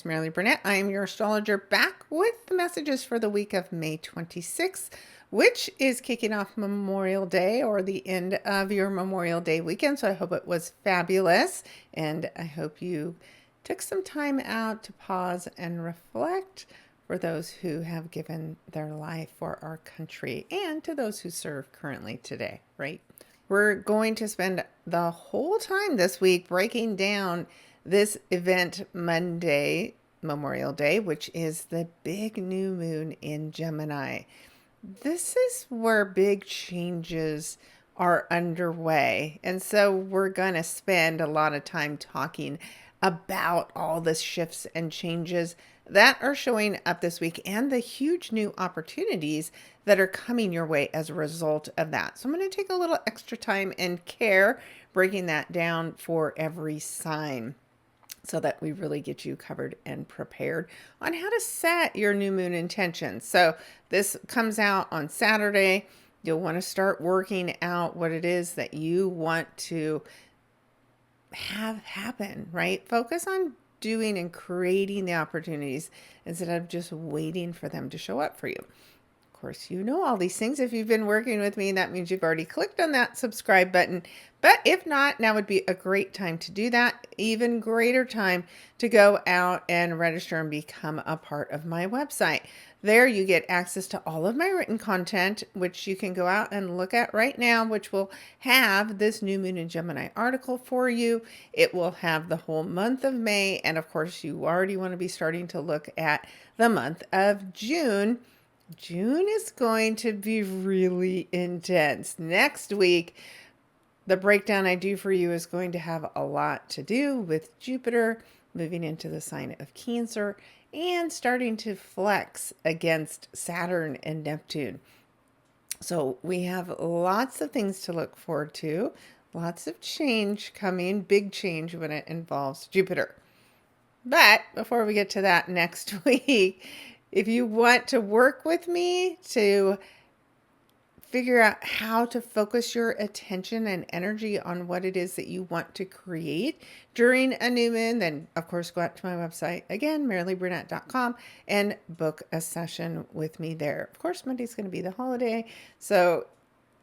name's Maralee Burnett. I am your astrologer, back with the messages for the week of May 26th, which is kicking off Memorial Day, or the end of your Memorial Day weekend. So I hope it was fabulous, and I hope you took some time out to pause and reflect, for those who have given their life for our country and to those who serve currently today, right? We're going to spend the whole time this week breaking down this event Monday, Memorial Day, which is the big new moon in Gemini. This is where big changes are underway. And so we're going to spend a lot of time talking about all the shifts and changes that are showing up this week and the huge new opportunities that are coming your way as a result of that. So I'm going to take a little extra time and care breaking that down for every sign, so that we really get you covered and prepared on how to set your new moon intentions. So this comes out on Saturday. You'll want to start working out what it is that you want to have happen, right? Focus on doing and creating the opportunities instead of just waiting for them to show up for you. Of course, you know all these things. If you've been working with me, that means you've already clicked on that subscribe button. But if not, now would be a great time to do that. Even greater time to go out and register and become a part of my website. There you get access to all of my written content, which you can go out and look at right now, which will have this new moon in Gemini article for you. It will have the whole month of May. And of course, you already want to be starting to look at the month of June. June is going to be really intense. Next week, the breakdown I do for you is going to have a lot to do with Jupiter moving into the sign of Cancer and starting to flex against Saturn and Neptune. So we have lots of things to look forward to, lots of change coming, big change when it involves Jupiter. But before we get to that next week, if you want to work with me to figure out how to focus your attention and energy on what it is that you want to create during a new moon, then of course go out to my website, again, maraleeburnett.com, and book a session with me there. Of course, Monday's going to be the holiday, so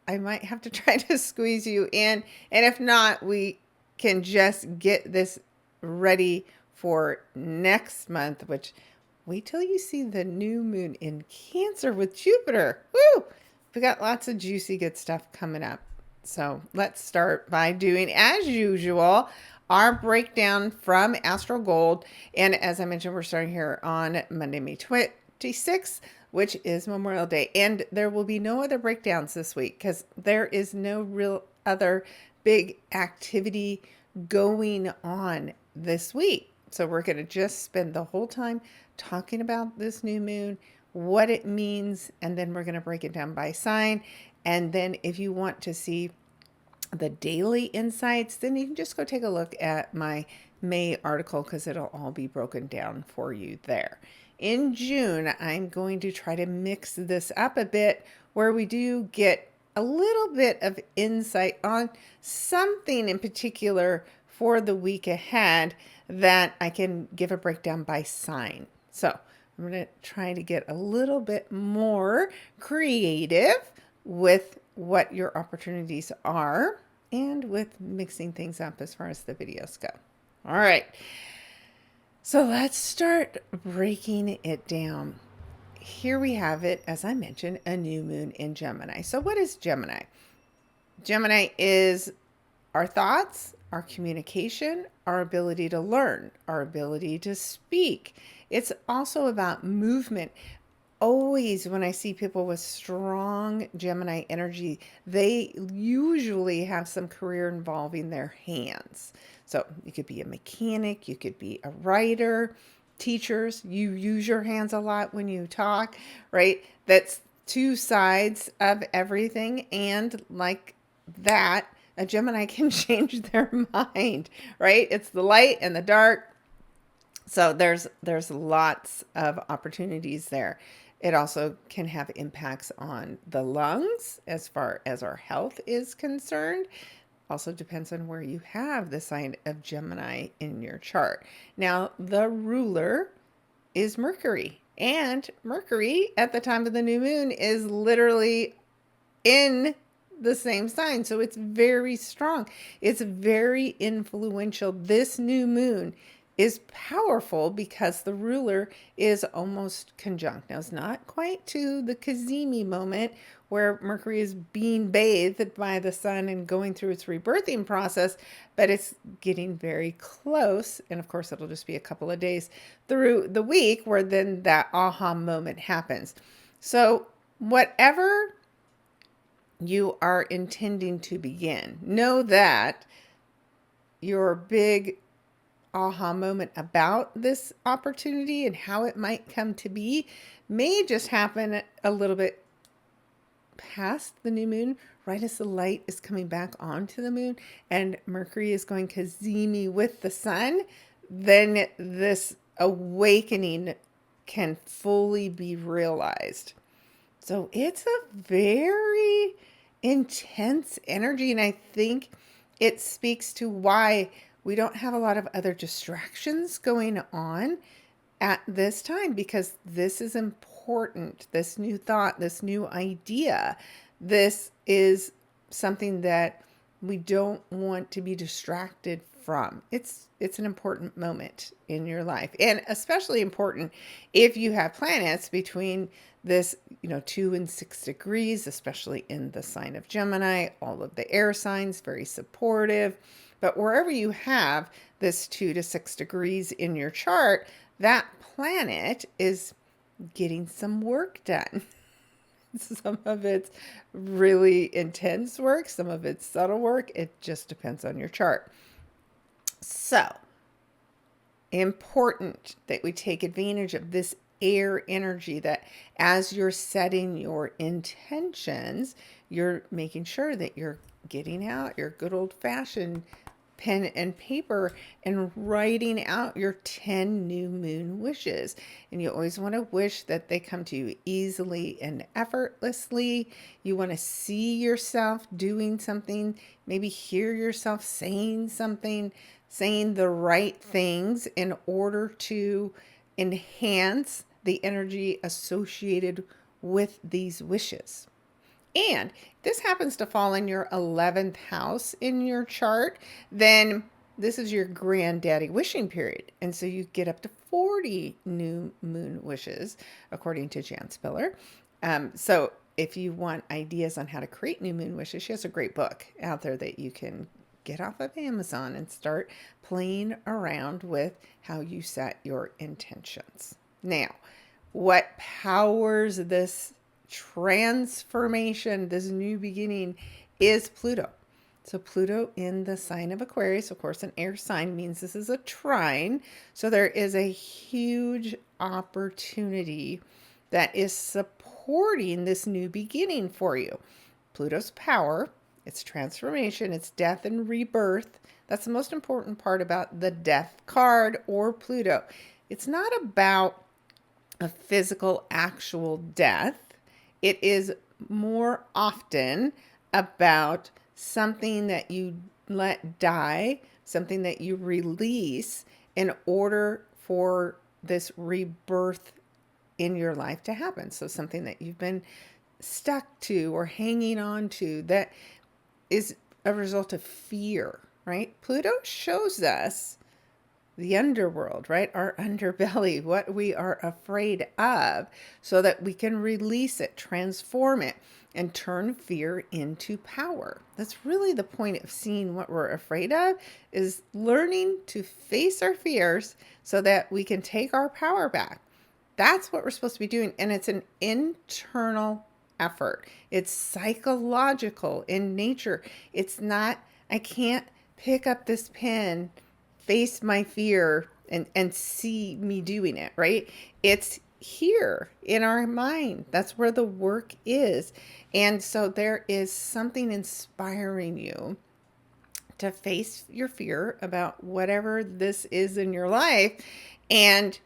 I might have to try to squeeze you in. And if not, we can just get this ready for next month, which wait till you see the new moon in Cancer with Jupiter. Woo! We got lots of juicy good stuff coming up. So let's start by doing, as usual, our breakdown from Astro Gold. And as I mentioned, we're starting here on Monday, May 26th, which is Memorial Day. And there will be no other breakdowns this week because there is no real other big activity going on this week. So we're going to just spend the whole time talking about this new moon, what it means, and then we're going to break it down by sign. And then if you want to see the daily insights, then you can just go take a look at my May article because it'll all be broken down for you there. In June, I'm going to try to mix this up a bit where we do get a little bit of insight on something in particular for the week ahead that I can give a breakdown by sign. So I'm going to try to get a little bit more creative with what your opportunities are and with mixing things up as far as the videos go. All right. So let's start breaking it down. Here we have it, as I mentioned, a new moon in Gemini. So what is Gemini? Gemini is our thoughts, our communication, our ability to learn, our ability to speak. It's also about movement. Always when I see people with strong Gemini energy, they usually have some career involving their hands. So you could be a mechanic, you could be a writer, teachers, you use your hands a lot when you talk, right? That's two sides of everything. And like that, a Gemini can change their mind, right? It's the light and the dark. So there's lots of opportunities there. It also can have impacts on the lungs as far as our health is concerned. Also depends on where you have the sign of Gemini in your chart. Now, the ruler is Mercury, and Mercury at the time of the new moon is literally in the same sign. So it's very strong. It's very influential. This new moon is powerful because the ruler is almost conjunct. Now, it's not quite to the Kazemi moment where Mercury is being bathed by the sun and going through its rebirthing process, but it's getting very close. And of course, it'll just be a couple of days through the week where then that aha moment happens. So whatever you are intending to begin, know that your big aha moment about this opportunity and how it might come to be may just happen a little bit past the new moon, right as the light is coming back onto the moon and Mercury is going Kazemi with the sun. Then this awakening can fully be realized. So it's a very intense energy, and I think it speaks to why we don't have a lot of other distractions going on at this time, because this is important. This new thought, this new idea, this is something that we don't want to be distracted from. It's an important moment in your life, and especially important if you have planets between this 2 and 6 degrees, especially in the sign of Gemini. All of the air signs very supportive, but wherever you have this 2 to 6 degrees in your chart, that planet is getting some work done. Some of it's really intense work, some of it's subtle work. It just depends on your chart. So important that we take advantage of this air energy, that as you're setting your intentions, you're making sure that you're getting out your good old-fashioned pen and paper and writing out your 10 new moon wishes. And you always want to wish that they come to you easily and effortlessly. You want to see yourself doing something, maybe hear yourself saying something, saying the right things in order to enhance the energy associated with these wishes. And this happens to fall in your 11th house in your chart, then this is your granddaddy wishing period. And so you get up to 40 new moon wishes, according to Jan Spiller. So if you want ideas on how to create new moon wishes, she has a great book out there that you can get off of Amazon and start playing around with how you set your intentions. Now, what powers this transformation, this new beginning, is Pluto. So Pluto in the sign of Aquarius, of course, an air sign, means this is a trine. So there is a huge opportunity that is supporting this new beginning for you. Pluto's power, its transformation, its death and rebirth. That's the most important part about the death card or Pluto. It's not about a physical, actual death. It is more often about something that you let die, something that you release in order for this rebirth in your life to happen. So something that you've been stuck to or hanging on to that is a result of fear, right? Pluto shows us the underworld, right? Our underbelly, what we are afraid of, so that we can release it, transform it, and turn fear into power. That's really the point of seeing what we're afraid of, is learning to face our fears so that we can take our power back. That's what we're supposed to be doing. And it's an internal effort. It's psychological in nature. It's not, I can't pick up this pen, face my fear, and see me doing it, right? It's here in our mind. That's where the work is. And so there is something inspiring you to face your fear about whatever this is in your life and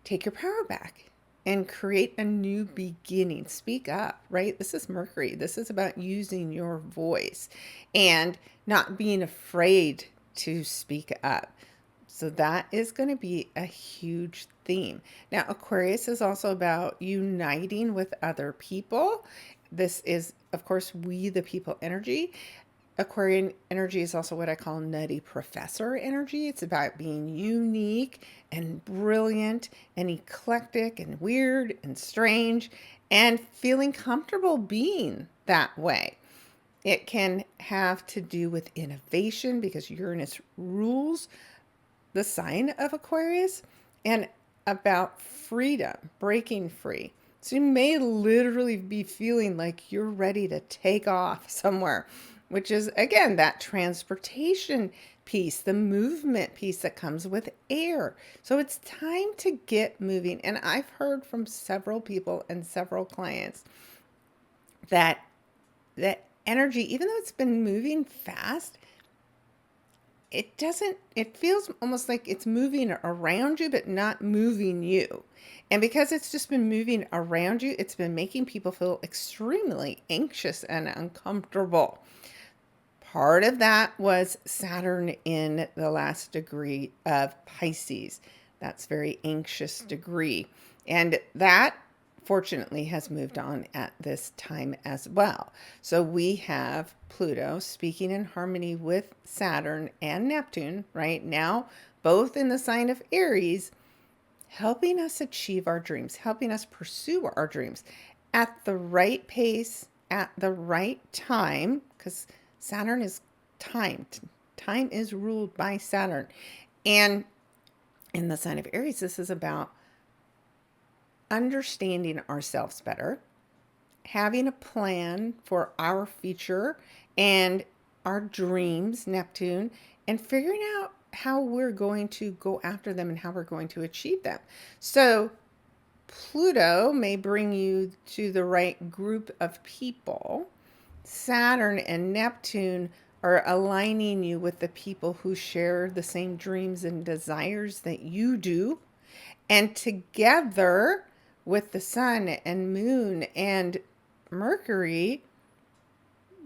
take your power back. and create a new beginning. Speak up, right? This is Mercury. This is about using your voice and not being afraid to speak up. So that is going to be a huge theme. Now, Aquarius is also about uniting with other people. This is, of course, we the people energy. Aquarian energy is also what I call nutty professor energy. It's about being unique and brilliant and eclectic and weird and strange and feeling comfortable being that way. It can have to do with innovation because Uranus rules the sign of Aquarius, and about freedom, breaking free. So you may literally be feeling like you're ready to take off somewhere, which is, again, that transportation piece, the movement piece that comes with air. So it's time to get moving. And I've heard from several people and several clients that that energy, even though it's been moving fast, it feels almost like it's moving around you, but not moving you. And because it's just been moving around you, it's been making people feel extremely anxious and uncomfortable. Part of that was Saturn in the last degree of Pisces. That's very anxious degree. And that fortunately has moved on at this time as well. So we have Pluto speaking in harmony with Saturn and Neptune right now, both in the sign of Aries, helping us achieve our dreams, helping us pursue our dreams at the right pace, at the right time, because Saturn is timed. Time is ruled by Saturn. And in the sign of Aries, this is about understanding ourselves better, having a plan for our future and our dreams, Neptune, and figuring out how we're going to go after them and how we're going to achieve them. So Pluto may bring you to the right group of people. Saturn and Neptune are aligning you with the people who share the same dreams and desires that you do. And together with the sun and moon and Mercury,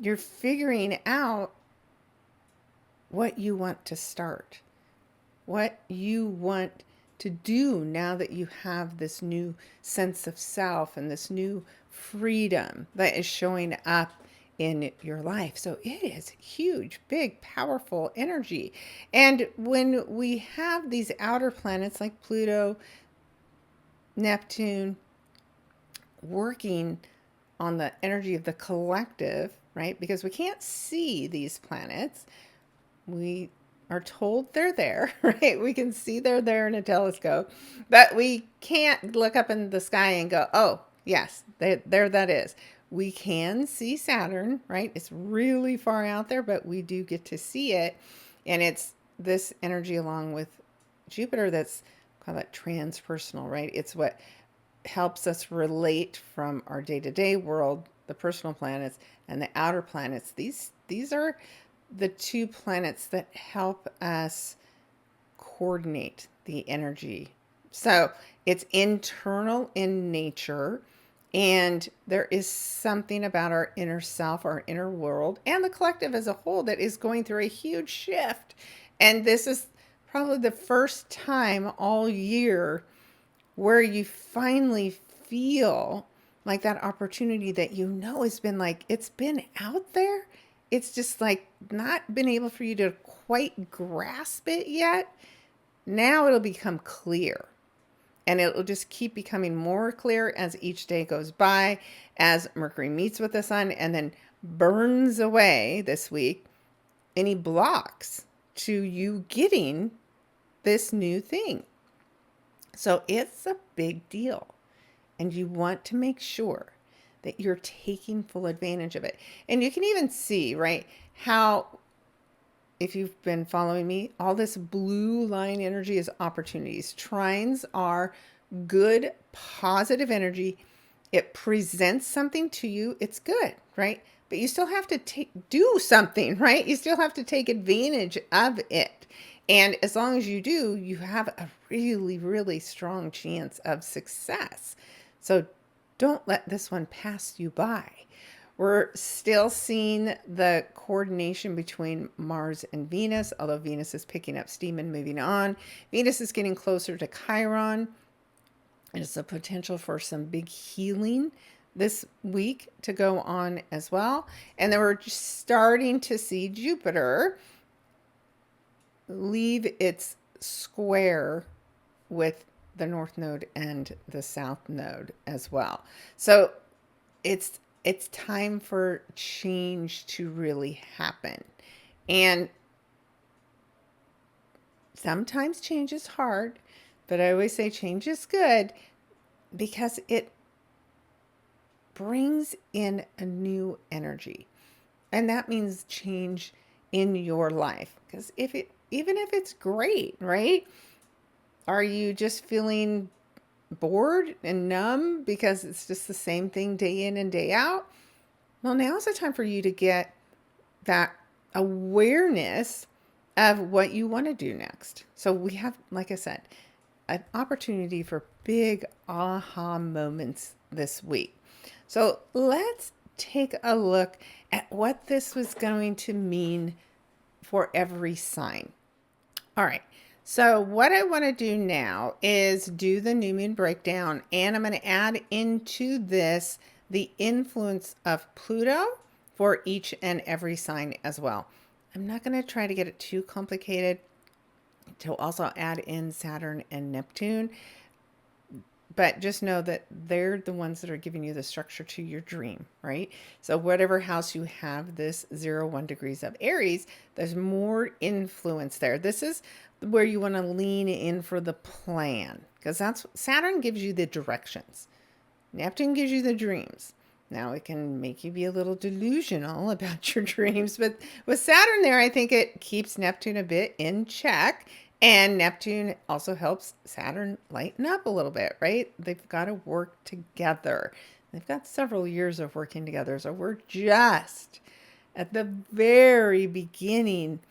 you're figuring out what you want to start, what you want to do now that you have this new sense of self and this new freedom that is showing up in your life. So it is huge, big, powerful energy. And when we have these outer planets like Pluto, Neptune, working on the energy of the collective, right? Because we can't see these planets. We are told they're there, right? We can see they're there in a telescope, but we can't look up in the sky and go, oh, yes, there that is. We can see Saturn, right? It's really far out there, but we do get to see it. And it's this energy along with Jupiter that's called that transpersonal, right? It's what helps us relate from our day-to-day world, the personal planets, and the outer planets. These are the two planets that help us coordinate the energy. So it's internal in nature, and there is something about our inner self, our inner world, and the collective as a whole that is going through a huge shift. And this is probably the first time all year where you finally feel like that opportunity that has been like, it's been out there. It's just like not been able for you to quite grasp it yet. Now it'll become clear. And it'll just keep becoming more clear as each day goes by, as Mercury meets with the sun and then burns away this week any blocks to you getting this new thing. So it's a big deal. And you want to make sure that you're taking full advantage of it. And you can even see, right, how, if you've been following me, all this blue line energy is opportunities. Trines are good, positive energy. It presents something to you. It's good, right? but you still have to do something, right? You still have to take advantage of it. And as long as you do, you have a really, really strong chance of success. So don't let this one pass you by. We're still seeing the coordination between Mars and Venus, although Venus is picking up steam and moving on. Venus is getting closer to Chiron. There's a potential for some big healing this week to go on as well. And then we're just starting to see Jupiter leave its square with the North Node and the South Node as well. So it's time for change to really happen. And sometimes change is hard, but I always say change is good because it brings in a new energy. And that means change in your life. Because even if it's great, right? Are you just feeling bored and numb because it's just the same thing day in and day out? Well, now's the time for you to get that awareness of what you want to do next. So we have, like I said, an opportunity for big aha moments this week. So let's take a look at what this was going to mean for every sign. All right. So what I want to do now is do the new moon breakdown, and I'm going to add into this the influence of Pluto for each and every sign as well. I'm not going to try to get it too complicated to also add in Saturn and Neptune, but just know that they're the ones that are giving you the structure to your dream, right? So whatever house you have this 0-1 degrees of Aries, there's more influence there. This is where you want to lean in for the plan, because that's Saturn gives you the directions. Neptune gives you the dreams. Now it can make you be a little delusional about your dreams, but with Saturn there, I think it keeps Neptune a bit in check. And Neptune also helps Saturn lighten up a little bit, right? They've got to work together. They've got several years of working together. So we're just at the very beginning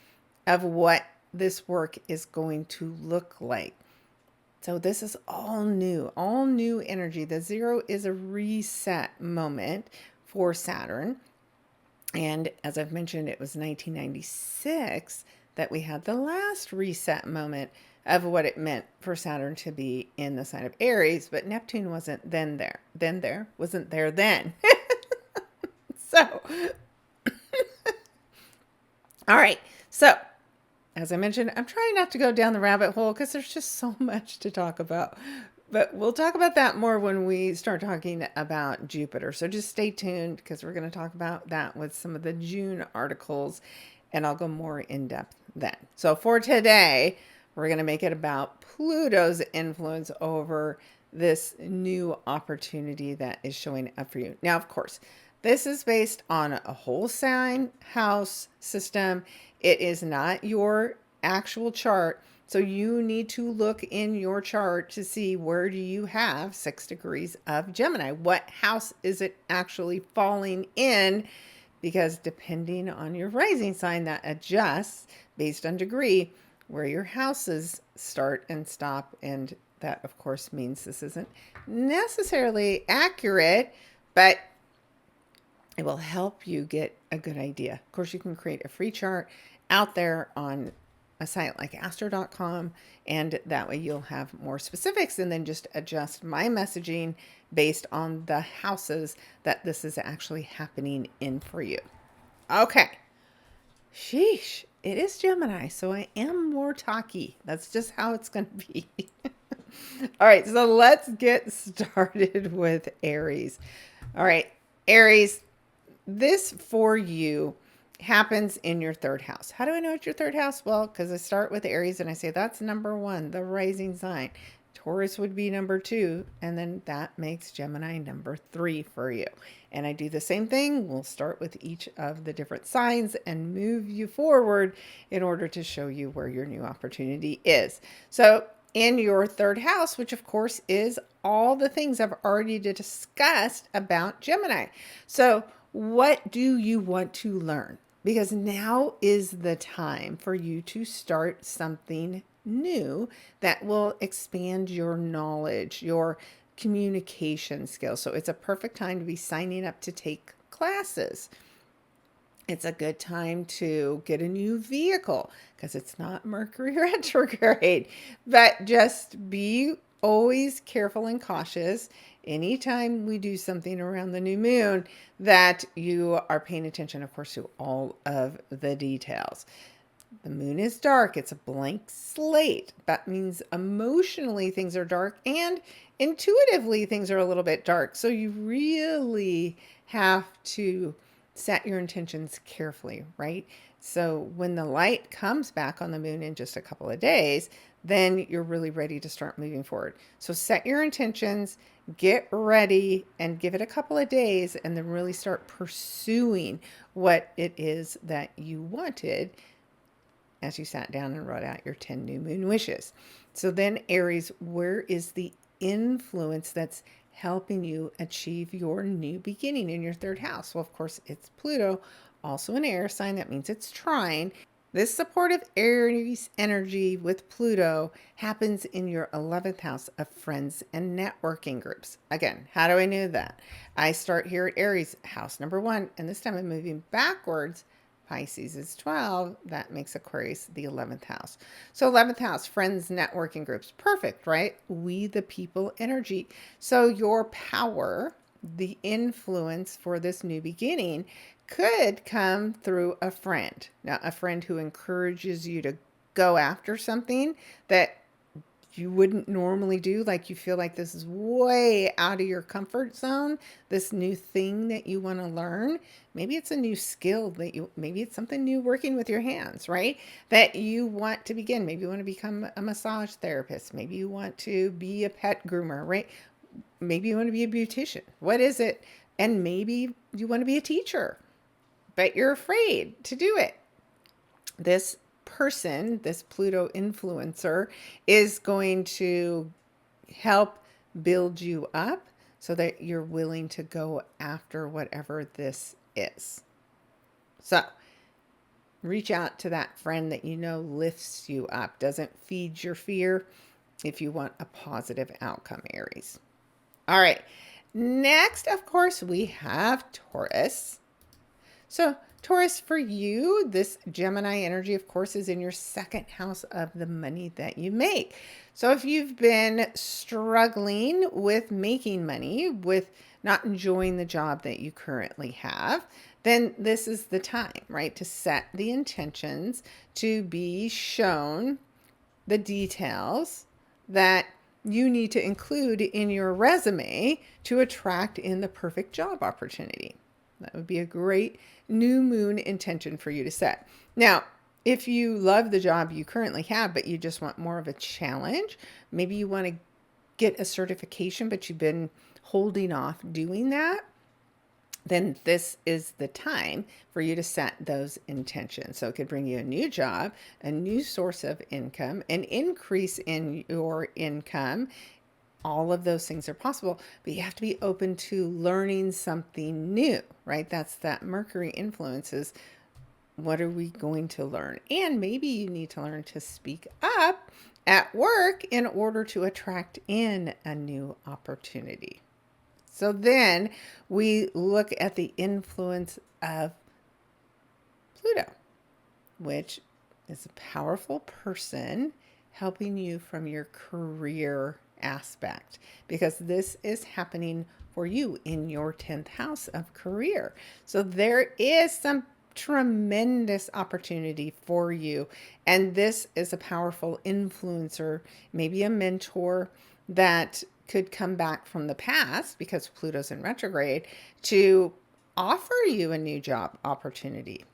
of what this work is going to look like. So this is all new energy. The 0 is a reset moment for Saturn. And as I've mentioned, it was 1996 that we had the last reset moment of what it meant for Saturn to be in the sign of Aries, but Neptune wasn't wasn't there then. So, all right. So, as I mentioned, I'm trying not to go down the rabbit hole because there's just so much to talk about. But we'll talk about that more when we start talking about Jupiter. So just stay tuned because we're going to talk about that with some of the June articles, and I'll go more in depth then. So for today, we're going to make it about Pluto's influence over this new opportunity that is showing up for you. Now, of course, this is based on a whole sign house system. It is not your actual chart. So you need to look in your chart to see where do you have 6 degrees of Gemini. What house is it actually falling in? Because depending on your rising sign, that adjusts based on degree where your houses start and stop. And that, of course, means this isn't necessarily accurate, but it will help you get a good idea. Of course, you can create a free chart out there on a site like astro.com, and that way you'll have more specifics and then just adjust my messaging based on the houses that this is actually happening in for you. Okay. Sheesh. It is Gemini, so I am more talky. That's just how it's going to be. All right, so let's get started with Aries. All right, Aries, this for you happens in your 3rd house. How do I know it's your 3rd house? Well, because I start with Aries and I say that's number 1, the rising sign. Taurus would be number 2, and then that makes Gemini number 3 for you. And I do the same thing. We'll start with each of the different signs and move you forward in order to show you where your new opportunity is. So in your 3rd house, which of course is all the things I've already discussed about Gemini. So What do you want to learn? Because now is the time for you to start something new that will expand your knowledge, your communication skills. So it's a perfect time to be signing up to take classes. It's a good time to get a new vehicle because it's not Mercury retrograde. But just be always careful and cautious anytime we do something around the new moon that you are paying attention, of course, to all of the details. The moon is dark. It's a blank slate. That means emotionally things are dark and intuitively things are a little bit dark. So you really have to set your intentions carefully, right? So when the light comes back on the moon in just a couple of days, then you're really ready to start moving forward. So set your intentions, get ready, and give it a couple of days, and then really start pursuing what it is that you wanted as you sat down and wrote out your 10 new moon wishes. So then, Aries, where is the influence that's helping you achieve your new beginning in your third house? Well, of course, it's Pluto, also an air sign. That means it's trine. This supportive Aries energy with Pluto happens in your 11th house of friends and networking groups. Again, how do I know that? I start here at Aries, house number 1, and this time I'm moving backwards. Pisces is 12. That makes Aquarius the 11th house. So 11th house, friends, networking groups. Perfect, right? We the people energy. So your power, the influence for this new beginning could come through a friend. Now, a friend who encourages you to go after something that you wouldn't normally do, like you feel like this is way out of your comfort zone, this new thing that you want to learn. Maybe it's a new skill maybe it's something new working with your hands, right? That you want to begin. Maybe you want to become a massage therapist. Maybe you want to be a pet groomer, right? Maybe you want to be a beautician. What is it? And maybe you want to be a teacher, but you're afraid to do it. This person, this Pluto influencer, is going to help build you up so that you're willing to go after whatever this is. So reach out to that friend that you know lifts you up, doesn't feed your fear if you want a positive outcome, Aries. All right. Next, of course, we have Taurus. So Taurus, for you, this Gemini energy, of course, is in your second house of the money that you make. So if you've been struggling with making money, with not enjoying the job that you currently have, then this is the time, right, to set the intentions to be shown the details that you need to include in your resume to attract in the perfect job opportunity. That would be a great new moon intention for you to set. Now, if you love the job you currently have, but you just want more of a challenge, maybe you want to get a certification, but you've been holding off doing that, then this is the time for you to set those intentions. So it could bring you a new job, a new source of income, an increase in your income. All of those things are possible, but you have to be open to learning something new, right? That's that Mercury influences. What are we going to learn? And maybe you need to learn to speak up at work in order to attract in a new opportunity. So then we look at the influence of Pluto, which is a powerful person helping you from your career aspect, because this is happening for you in your 10th house of career. So there is some tremendous opportunity for you. And this is a powerful influencer, maybe a mentor that could come back from the past because Pluto's in retrograde to offer you a new job opportunity,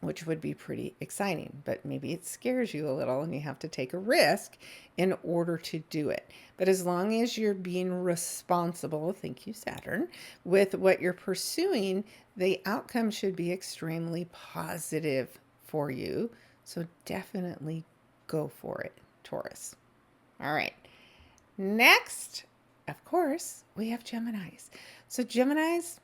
which would be pretty exciting, but maybe it scares you a little and you have to take a risk in order to do it. But as long as you're being responsible, thank you, Saturn, with what you're pursuing, the outcome should be extremely positive for you. So definitely go for it, Taurus. All right. Next, of course, we have Geminis. So Geminis,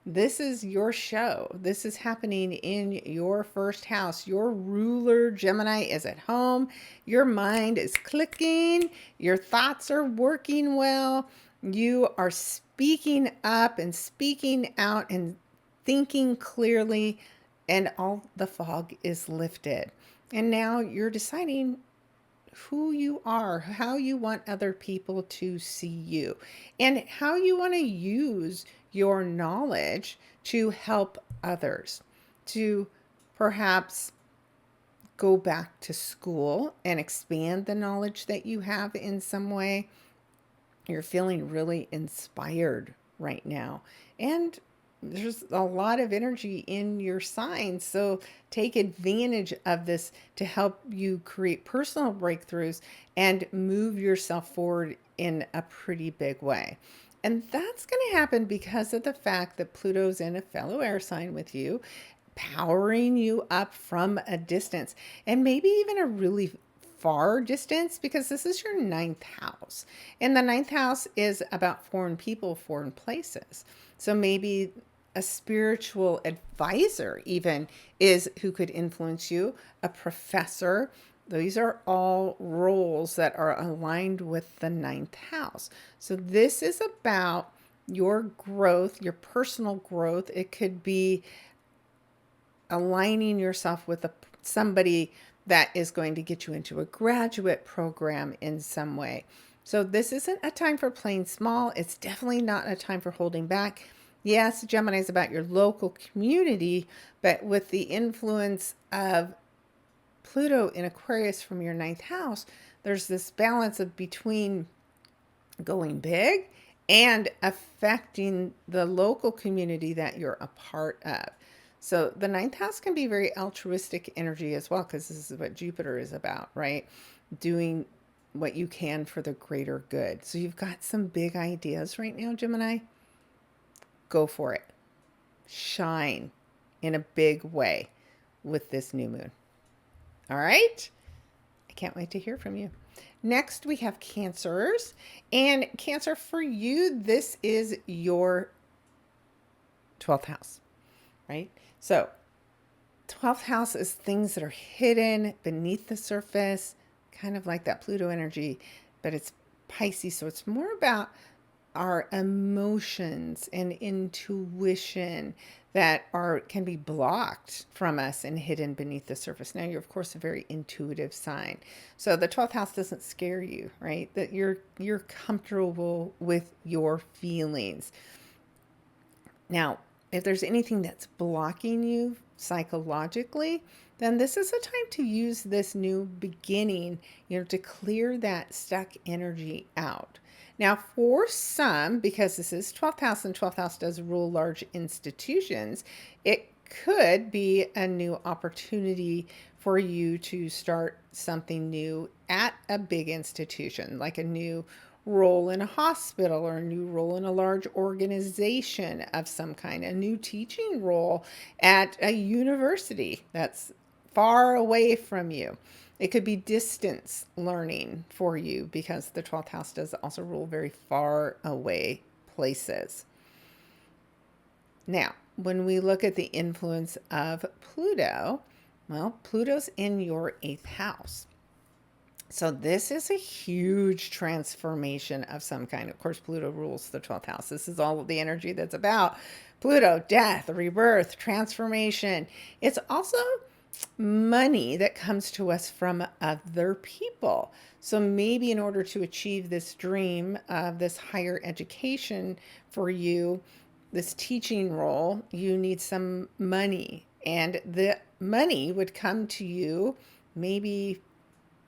This is your show. This is happening in your first house. Your ruler, Gemini, is at home. Your mind is clicking. Your thoughts are working well. You are speaking up and speaking out and thinking clearly, and all the fog is lifted. And now you're deciding who you are, how you want other people to see you, and how you want to use your knowledge to help others, to perhaps go back to school and expand the knowledge that you have in some way. You're feeling really inspired right now. And there's a lot of energy in your sign. So take advantage of this to help you create personal breakthroughs and move yourself forward in a pretty big way. And that's going to happen because of the fact that Pluto's in a fellow air sign with you, powering you up from a distance, and maybe even a really far distance, because this is your ninth house. And the ninth house is about foreign people, foreign places. So maybe a spiritual advisor even is who could influence you, a professor. These are all roles that are aligned with the ninth house. So this is about your growth, your personal growth. It could be aligning yourself with somebody that is going to get you into a graduate program in some way. So this isn't a time for playing small. It's definitely not a time for holding back. Yes, Gemini is about your local community, but with the influence of Pluto in Aquarius from your ninth house, there's this balance of between going big and affecting the local community that you're a part of. So the ninth house can be very altruistic energy as well, because this is what Jupiter is about, right? Doing what you can for the greater good. So you've got some big ideas right now, Gemini. Go for it. Shine in a big way with this new moon. All right? I can't wait to hear from you. Next, we have Cancers. And Cancer, for you, this is your 12th house, right? So 12th house is things that are hidden beneath the surface, kind of like that Pluto energy, but it's Pisces. So it's more about our emotions and intuition that can be blocked from us and hidden beneath the surface. Now, you're of course a very intuitive sign, so the 12th house doesn't scare you, right? That you're comfortable with your feelings. Now, if there's anything that's blocking you psychologically, then this is a time to use this new beginning, to clear that stuck energy out. Now, for some, because this is 12th house and 12th house does rule large institutions, it could be a new opportunity for you to start something new at a big institution, like a new role in a hospital or a new role in a large organization of some kind, a new teaching role at a university that's far away from you. It could be distance learning for you, because the 12th house does also rule very far away places. Now, when we look at the influence of Pluto, well, Pluto's in your 8th house. So this is a huge transformation of some kind. Of course, Pluto rules the 12th house. This is all of the energy that's about Pluto: death, rebirth, transformation. It's also money that comes to us from other people. So maybe in order to achieve this dream of this higher education for you, this teaching role, you need some money. And the money would come to you maybe,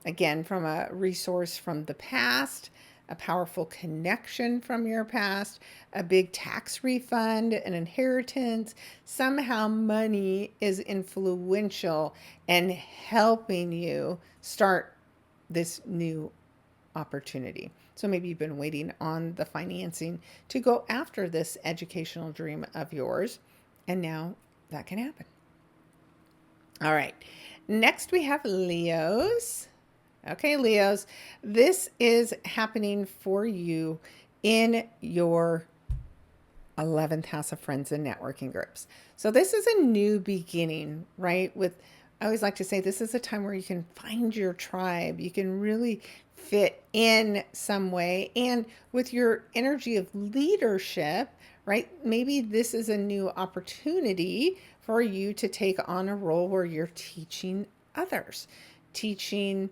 again, from a resource from the past, a powerful connection from your past, a big tax refund, an inheritance. Somehow money is influential and helping you start this new opportunity. So maybe you've been waiting on the financing to go after this educational dream of yours, and now that can happen. All right. Next, we have Leos. Okay, Leos, this is happening for you in your 11th house of friends and networking groups. So this is a new beginning, right? I always like to say this is a time where you can find your tribe. You can really fit in some way. And with your energy of leadership, right? Maybe this is a new opportunity for you to take on a role where you're teaching others, teaching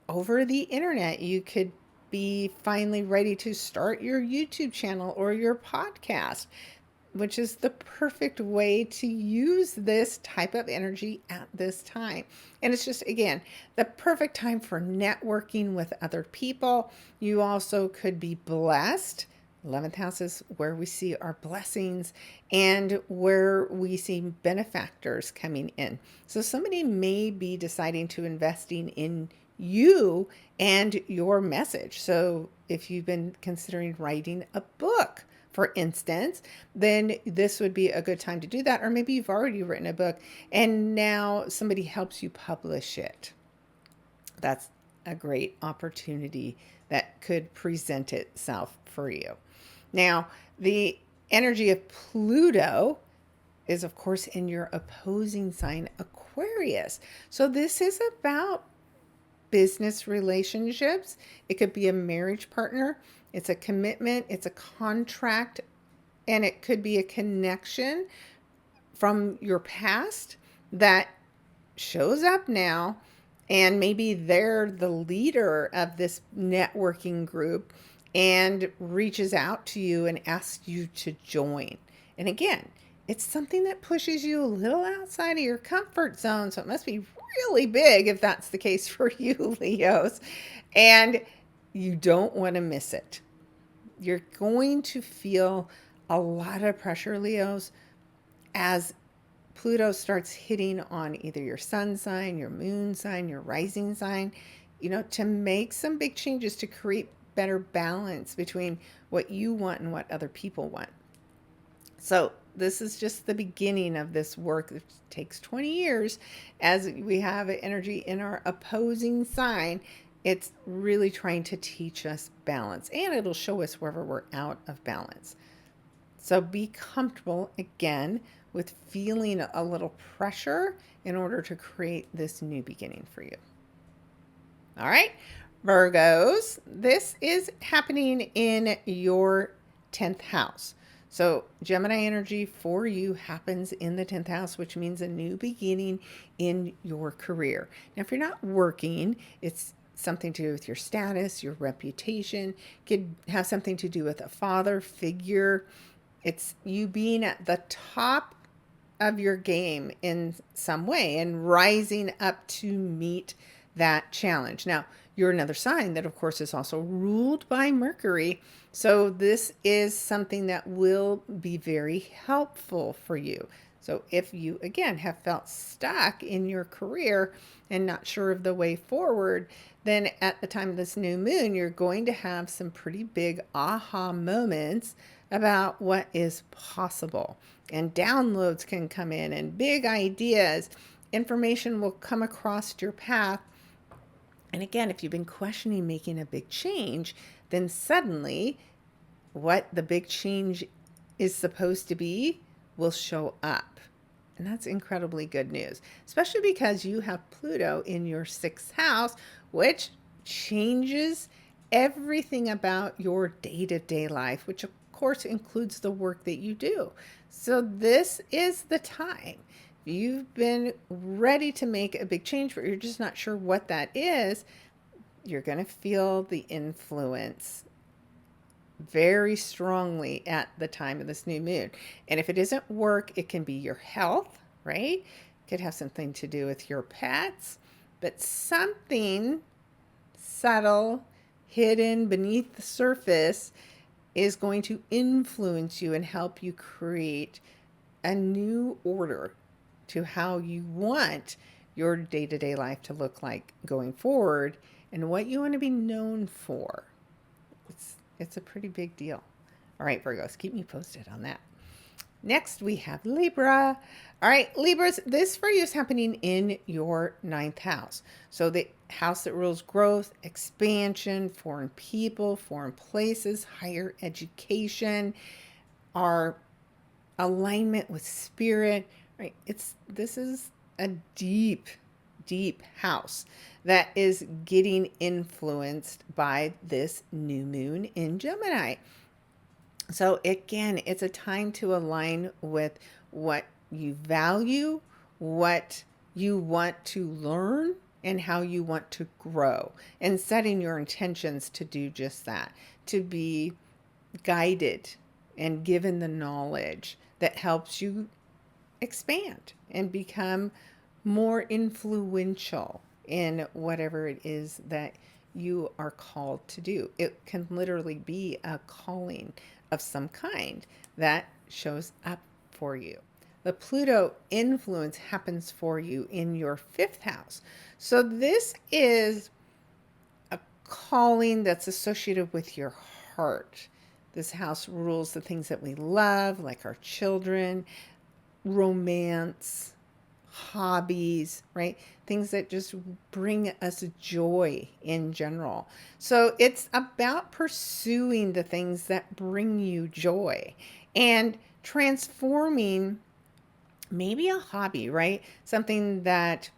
over the internet. You could be finally ready to start your YouTube channel or your podcast, which is the perfect way to use this type of energy at this time. And it's just, again, the perfect time for networking with other people. You also could be blessed. 11th house is where we see our blessings and where we see benefactors coming in. So somebody may be deciding to investing in you and your message. So if you've been considering writing a book, for instance, then this would be a good time to do that. Or maybe you've already written a book and now somebody helps you publish it. That's a great opportunity that could present itself for you. Now, the energy of Pluto is, of course, in your opposing sign, Aquarius. So this is about business relationships. It could be a marriage partner. It's a commitment. It's a contract. And it could be a connection from your past that shows up now. And maybe they're the leader of this networking group and reaches out to you and asks you to join. And again, it's something that pushes you a little outside of your comfort zone. So it must be really big if that's the case for you, Leos. And you don't want to miss it. You're going to feel a lot of pressure, Leos, as Pluto starts hitting on either your sun sign, your moon sign, your rising sign, to make some big changes to create better balance between what you want and what other people want. So this is just the beginning of this work. It takes 20 years as we have energy in our opposing sign. It's really trying to teach us balance, and it'll show us wherever we're out of balance. So be comfortable again with feeling a little pressure in order to create this new beginning for you. All right, Virgos, this is happening in your 10th house. So Gemini energy for you happens in the 10th house, which means a new beginning in your career. Now, if you're not working, it's something to do with your status, your reputation, could have something to do with a father figure. It's you being at the top of your game in some way and rising up to meet that challenge. Now, you're another sign that, of course, is also ruled by Mercury. So this is something that will be very helpful for you. So if you, again, have felt stuck in your career and not sure of the way forward, then at the time of this new moon, you're going to have some pretty big aha moments about what is possible. And downloads can come in and big ideas. Information will come across your path. And again, if you've been questioning making a big change, then suddenly what the big change is supposed to be will show up. And that's incredibly good news, especially because you have Pluto in your 6th house, which changes everything about your day-to-day life, which of course includes the work that you do. So this is the time. You've been ready to make a big change, but you're just not sure what that is. You're going to feel the influence very strongly at the time of this new moon. And if it isn't work, it can be your health, right? It could have something to do with your pets, but something subtle, hidden beneath the surface is going to influence you and help you create a new order to how you want your day-to-day life to look like going forward and what you want to be known for. It's a pretty big deal. All right, Virgos, keep me posted on that. Next, we have Libra. All right, Libras, this for you is happening in your 9th house. So the house that rules growth, expansion, foreign people, foreign places, higher education. our alignment with spirit, right? This is a deep, deep house that is getting influenced by this new moon in Gemini. So again, it's a time to align with what you value, what you want to learn, and how you want to grow, and setting your intentions to do just that, to be guided and given the knowledge that helps you expand and become more influential in whatever it is that you are called to do. It can literally be a calling of some kind that shows up for you. The Pluto influence happens for you in your fifth house. So this is a calling that's associated with your heart. This house rules the things that we love, like our children, romance, hobbies, right? Things that just bring us joy in general. So it's about pursuing the things that bring you joy and transforming maybe a hobby, right? Something that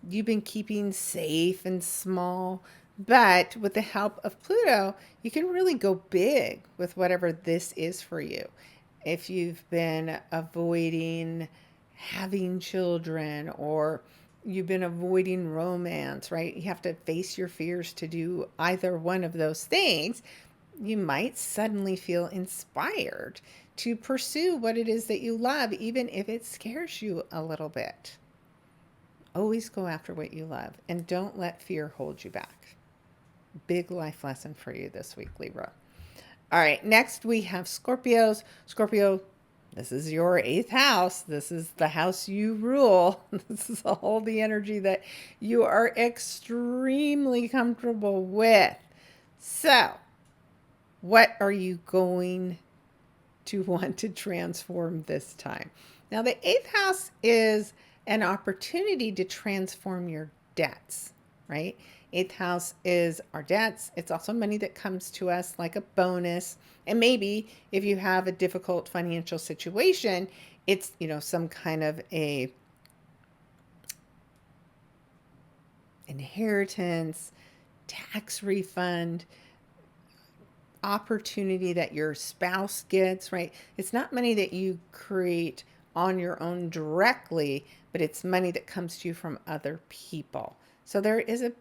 you've been keeping safe and small. But with the help of Pluto, you can really go big with whatever this is for you. If you've been avoiding having children, or you've been avoiding romance, right? You have to face your fears to do either one of those things. You might suddenly feel inspired to pursue what it is that you love, even if it scares you a little bit. Always go after what you love and don't let fear hold you back. Big life lesson for you this week, Libra. All right, next we have Scorpios. Scorpio, this is your eighth house. This is the house you rule. This is all the energy that you are extremely comfortable with. So, what are you going to want to transform this time? Now, the eighth house is an opportunity to transform your debts, right? Eighth house is our debts. It's also money that comes to us like a bonus. And maybe if you have a difficult financial situation, it's, some kind of a inheritance, tax refund, opportunity that your spouse gets, right? It's not money that you create on your own directly, but it's money that comes to you from other people. So there is an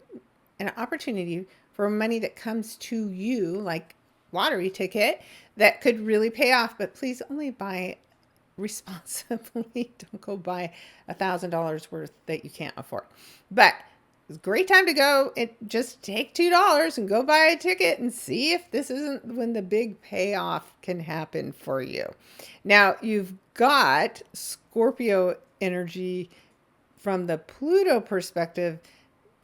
opportunity for money that comes to you, like lottery ticket, that could really pay off. But please only buy responsibly. Don't go buy $1,000 worth that you can't afford. But it's a great time to go and just take $2 and go buy a ticket and see if this isn't when the big payoff can happen for you. Now, you've got Scorpio energy from the Pluto perspective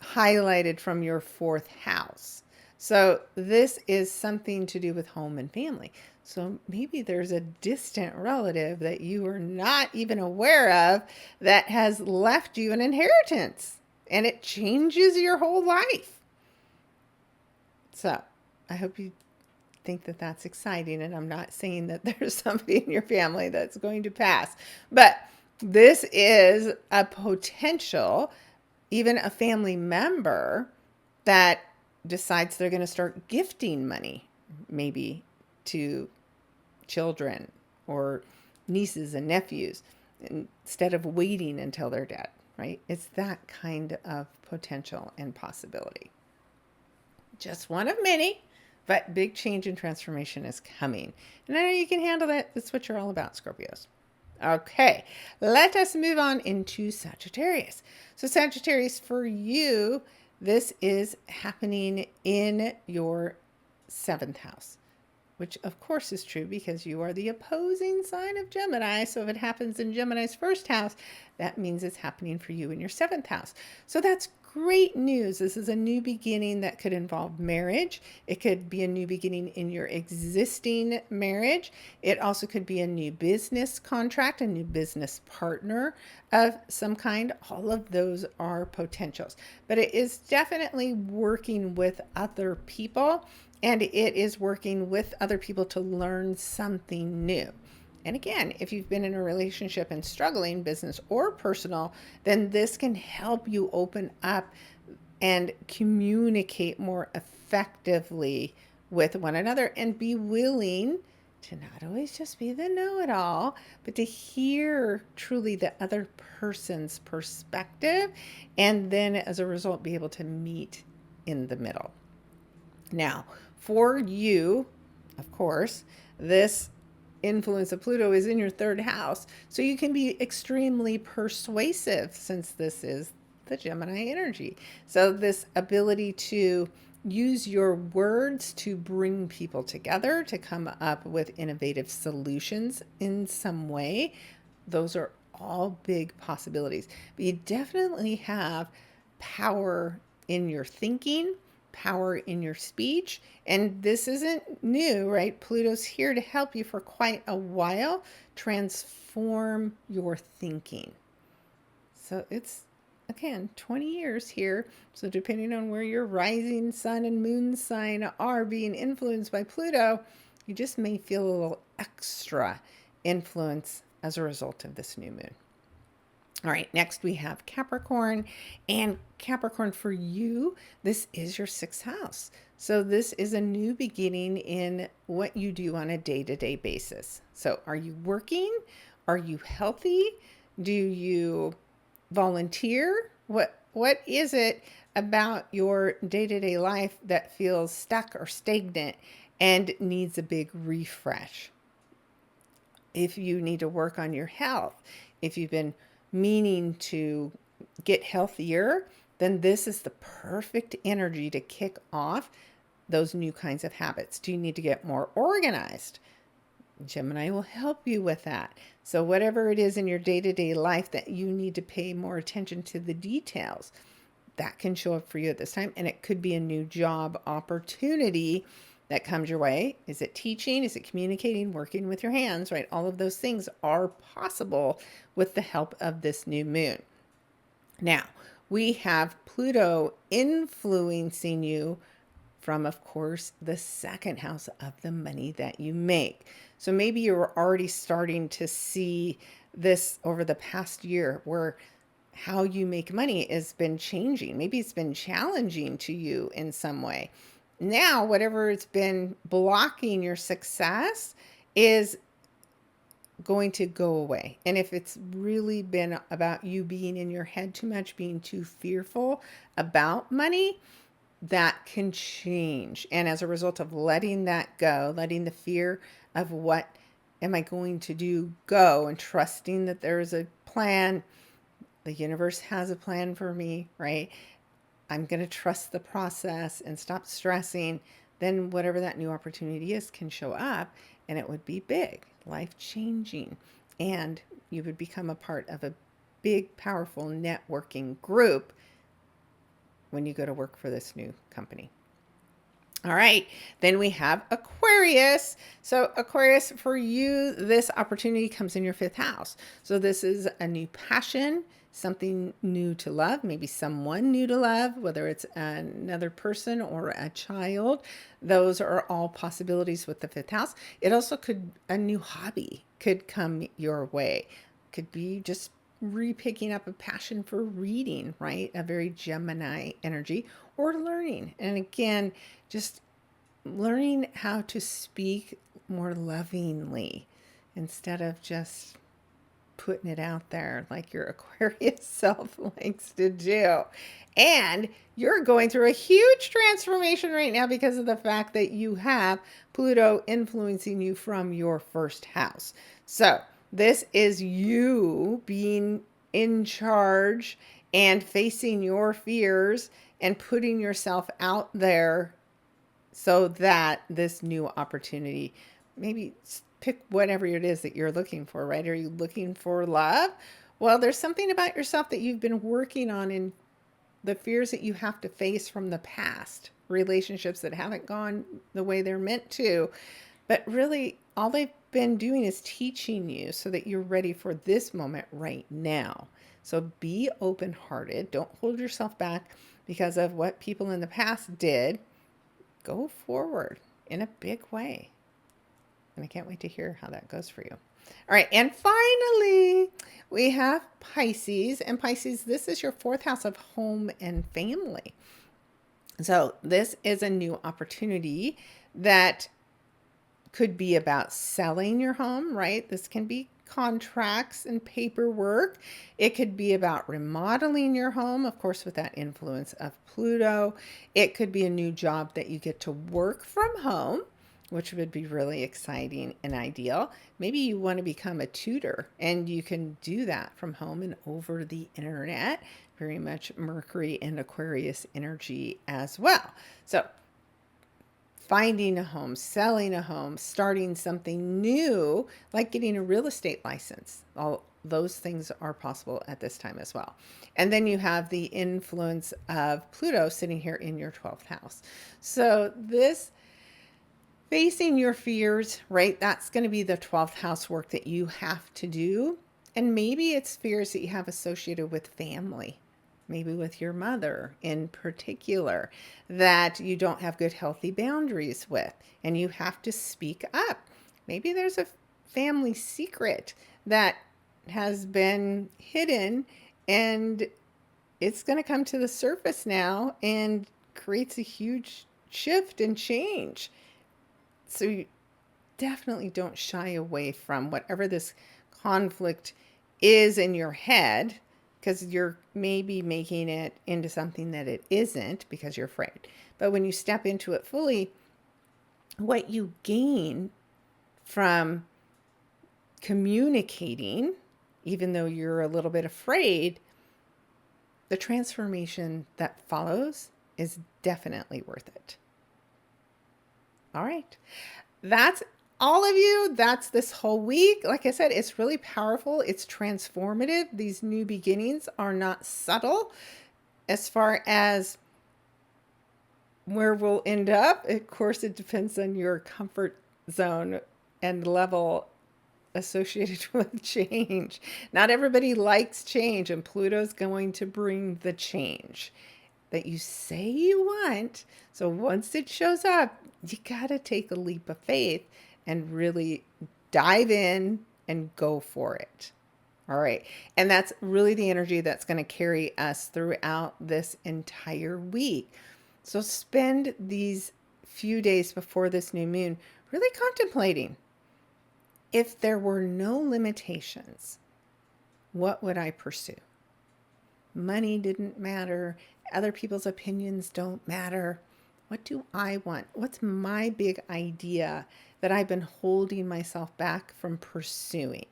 highlighted from your fourth house. So this is something to do with home and family. So maybe there's a distant relative that you are not even aware of that has left you an inheritance, and it changes your whole life. So I hope you think that that's exciting, and I'm not saying that there's somebody in your family that's going to pass, but this is a potential, even a family member that decides they're going to start gifting money, maybe to children or nieces and nephews, instead of waiting until they're dead, right? It's that kind of potential and possibility. Just one of many, but big change and transformation is coming. And I know you can handle that. That's what you're all about, Scorpios. Okay, let us move on into Sagittarius. So Sagittarius, for you, this is happening in your seventh house, which of course is true because you are the opposing sign of Gemini. So if it happens in Gemini's first house, that means it's happening for you in your seventh house. So that's great news. This is a new beginning that could involve marriage. It could be a new beginning in your existing marriage. It also could be a new business contract, a new business partner of some kind. All of those are potentials, but it is definitely working with other people and it is working with other people to learn something new. And again, if you've been in a relationship and struggling, business or personal, then this can help you open up and communicate more effectively with one another and be willing to not always just be the know it all, but to hear truly the other person's perspective, and then as a result, be able to meet in the middle. Now, for you, of course, this influence of Pluto is in your third house. So you can be extremely persuasive since this is the Gemini energy. So this ability to use your words to bring people together, to come up with innovative solutions in some way, those are all big possibilities. But you definitely have power in your thinking, power in your speech. And this isn't new, right? Pluto's here to help you for quite a while transform your thinking. So it's, again, 20 years here. So depending on where your rising sun and moon sign are being influenced by Pluto, you just may feel a little extra influence as a result of this new moon. All right, next we have Capricorn. And Capricorn, for you, this is your sixth house. So this is a new beginning in what you do on a day-to-day basis. So are you working? Are you healthy? Do you volunteer? What is it about your day-to-day life that feels stuck or stagnant and needs a big refresh? If you need to work on your health, if you've been meaning to get healthier, then this is the perfect energy to kick off those new kinds of habits. Do you need to get more organized? Gemini will help you with that. So whatever it is in your day-to-day life that you need to pay more attention to the details, that can show up for you at this time. And it could be a new job opportunity that comes your way. Is it teaching? Is it communicating, working with your hands, right? All of those things are possible with the help of this new moon. Now, we have Pluto influencing you from, of course, the second house of the money that you make. So maybe you're already starting to see this over the past year where how you make money has been changing. Maybe it's been challenging to you in some way. Now, whatever it's been blocking your success is going to go away. And if it's really been about you being in your head too much, being too fearful about money, that can change. And as a result of letting that go, letting the fear of what am I going to do go, and trusting that there's a plan, the universe has a plan for me, right? I'm going to trust the process and stop stressing. Then whatever that new opportunity is can show up, and it would be big, life-changing. And you would become a part of a big, powerful networking group when you go to work for this new company. All right, then we have Aquarius. So Aquarius, for you, this opportunity comes in your fifth house. So this is a new passion, something new to love, maybe someone new to love, whether it's another person or a child. Those are all possibilities with the fifth house. It also could, a new hobby could come your way. Could be just re-picking up a passion for reading, right? A very Gemini energy, or learning. And again, just learning how to speak more lovingly instead of just putting it out there like your Aquarius self likes to do. And you're going through a huge transformation right now because of the fact that you have Pluto influencing you from your first house. So this is you being in charge and facing your fears and putting yourself out there so that this new opportunity, maybe pick whatever it is that you're looking for, right? Are you looking for love? Well, there's something about yourself that you've been working on in the fears that you have to face from the past, relationships that haven't gone the way they're meant to. But really, all they've been doing is teaching you so that you're ready for this moment right now. So be open-hearted. Don't hold yourself back because of what people in the past did. go forward in a big way. And I can't wait to hear how that goes for you. All right. And finally, we have Pisces. And Pisces, this is your fourth house of home and family. So this is a new opportunity that could be about selling your home, right? This can be contracts and paperwork. It could be about remodeling your home, of course, with that influence of Pluto. It could be a new job that you get to work from home, which would be really exciting and ideal. Maybe you want to become a tutor and you can do that from home and over the internet. Very much Mercury and Aquarius energy as well. So finding a home, selling a home, starting something new, like getting a real estate license. All those things are possible at this time as well. And then you have the influence of Pluto sitting here in your 12th house. So this facing your fears, right? That's going to be the 12th house work that you have to do. And maybe it's fears that you have associated with family, maybe with your mother in particular, that you don't have good, healthy boundaries with, and you have to speak up. Maybe there's a family secret that has been hidden and it's going to come to the surface now and creates a huge shift and change. So you definitely don't shy away from whatever this conflict is in your head, because you're maybe making it into something that it isn't because you're afraid. But when you step into it fully, what you gain from communicating, even though you're a little bit afraid, the transformation that follows is definitely worth it. All right. That's all of you. That's this whole week. Like I said, it's really powerful. It's transformative. These new beginnings are not subtle as far as where we'll end up. Of course, it depends on your comfort zone and level associated with change. Not everybody likes change, and Pluto's going to bring the change that you say you want. So once it shows up, you got to take a leap of faith and really dive in and go for it. All right. And that's really the energy that's going to carry us throughout this entire week. So spend these few days before this new moon really contemplating, if there were no limitations, what would I pursue? Money didn't matter. Other people's opinions don't matter. What do I want? What's my big idea that I've been holding myself back from pursuing?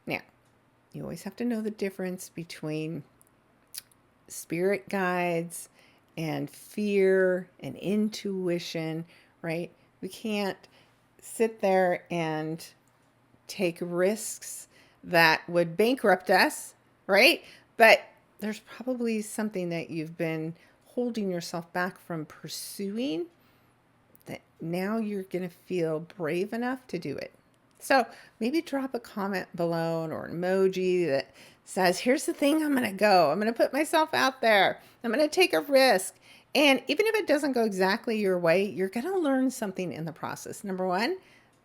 Now, you always have to know the difference between spirit guides and fear and intuition, right? We can't sit there and take risks that would bankrupt us, right? But there's probably something that you've been holding yourself back from pursuing that now you're going to feel brave enough to do it. So maybe drop a comment below or an emoji that says, here's the thing, I'm going to go. I'm going to put myself out there. I'm going to take a risk. And even if it doesn't go exactly your way, you're going to learn something in the process. Number one,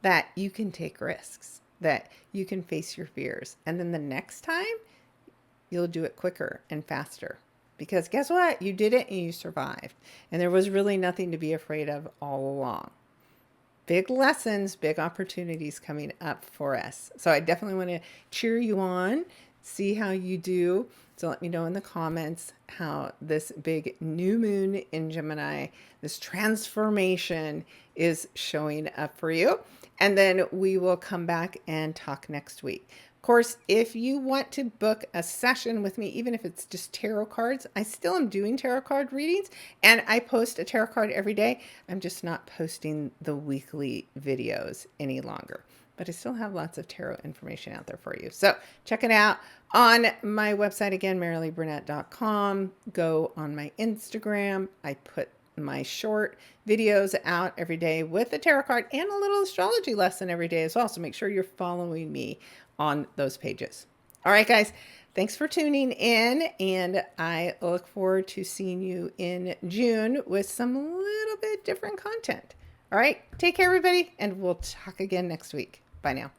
that you can take risks, that you can face your fears. And then the next time, you'll do it quicker and faster. Because guess what? You did it and you survived. And there was really nothing to be afraid of all along. Big lessons, big opportunities coming up for us. So I definitely want to cheer you on, see how you do. So let me know in the comments how this big new moon in Gemini, this transformation is showing up for you. And then we will come back and talk next week. Of course, if you want to book a session with me, even if it's just tarot cards, I still am doing tarot card readings and I post a tarot card every day. I'm just not posting the weekly videos any longer, but I still have lots of tarot information out there for you. So check it out on my website again, maraleeburnett.com. Go on my Instagram. I put my short videos out every day with a tarot card and a little astrology lesson every day as well. So make sure you're following me on those pages. All right, guys. Thanks for tuning in, and I look forward to seeing you in June with some little bit different content. All right, take care, everybody, and we'll talk again next week. Bye now.